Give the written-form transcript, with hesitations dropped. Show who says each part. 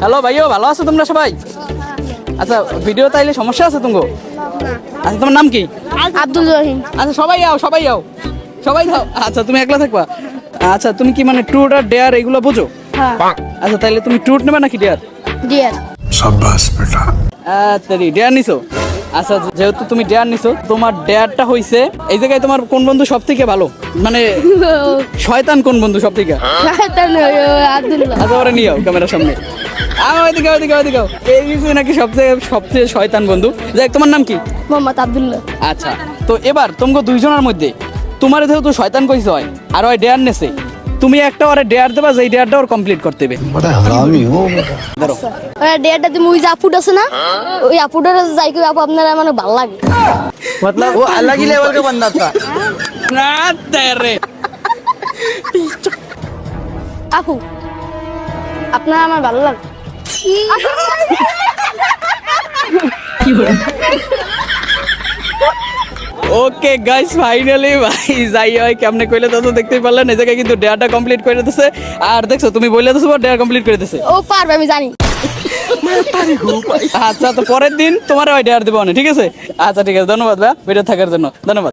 Speaker 1: Hello ভাইও, ভালো আছো তোমরা সবাই? আচ্ছা, ভিডিও তাইলে সমস্যা আছে তুমি? আচ্ছা, তোমার নাম কি?
Speaker 2: আব্দুল রহিম।
Speaker 1: আচ্ছা, সবাই যাও সবাই যাও সবাই যাও। আচ্ছা, তুমি একলা থাকবা? আচ্ছা, তুমি কি মানে ট্রুট আর ডেয়ার এগুলো বোঝো?
Speaker 2: হ্যাঁ।
Speaker 1: আচ্ছা, তাইলে তুমি ট্রুট নেবে নাকি ডেয়ার?
Speaker 2: ডিয়ার।
Speaker 3: शाबाश बेटा।
Speaker 1: আচ্ছা, ডেয়ার নিছো? আচ্ছা, যেহেতু তুমি ডেয়ার নিছো, তোমার ডেয়ারটা হইছে এই জায়গায় তোমার কোন বন্ধু সব থেকে ভালো, মানে শয়তান কোন বন্ধু সব থেকে?
Speaker 2: শয়তান আব্দুল্লাহ।
Speaker 1: আচ্ছা, ওরা নিয়ে যাও ক্যামেরার সামনে। ওইদিকে ওইদিকে ওইদিকে এই কিছু নাকি সবচেয়ে শয়তান বন্ধু। যাই, তোমার নাম কি?
Speaker 2: মোহাম্মদ আব্দুল্লাহ।
Speaker 1: আচ্ছা, তো এবার তোমাকে দুইজনের মধ্যে তোমার যেহেতু শয়তান কইছে হয় আর ওই ডেয়ার নেছে, তুমি একটা ওরে ডেয়ার দেবা যে ডেয়ারটা ওর কমপ্লিট করতে হবে।
Speaker 3: बड़ा हरामी हो बेटा।
Speaker 1: ধরো।
Speaker 2: ওই ডিয়ারটা তুমি ওই যে আপুট আছে না, ওই আপুটার যাই কই আপু আপনার মানে ভালো লাগে।
Speaker 4: मतलब वो अलग ही लेवल का बंदा था।
Speaker 1: না তেরে
Speaker 2: আপু আপনার আমার ভালো লাগে।
Speaker 1: ওকে গাইস, ফাইনালি ভাই যাই হয় কেমনে কইলে তো দেখতেই পারলেন, এই জায়গায় কিন্তু ডেয়ারটা কমপ্লিট করে দিতেছে। আর দেখছো তুমি বললে তো ডেয়ার কমপ্লিট করে দিতেছে।
Speaker 2: ও পারবে আমি জানি।
Speaker 1: আচ্ছা, তো পরের দিন তোমার ওই ডেয়ার দেবো না, ঠিক আছে? আচ্ছা ঠিক আছে, ধন্যবাদ ভাই ভিডিও থাকার জন্য, ধন্যবাদ।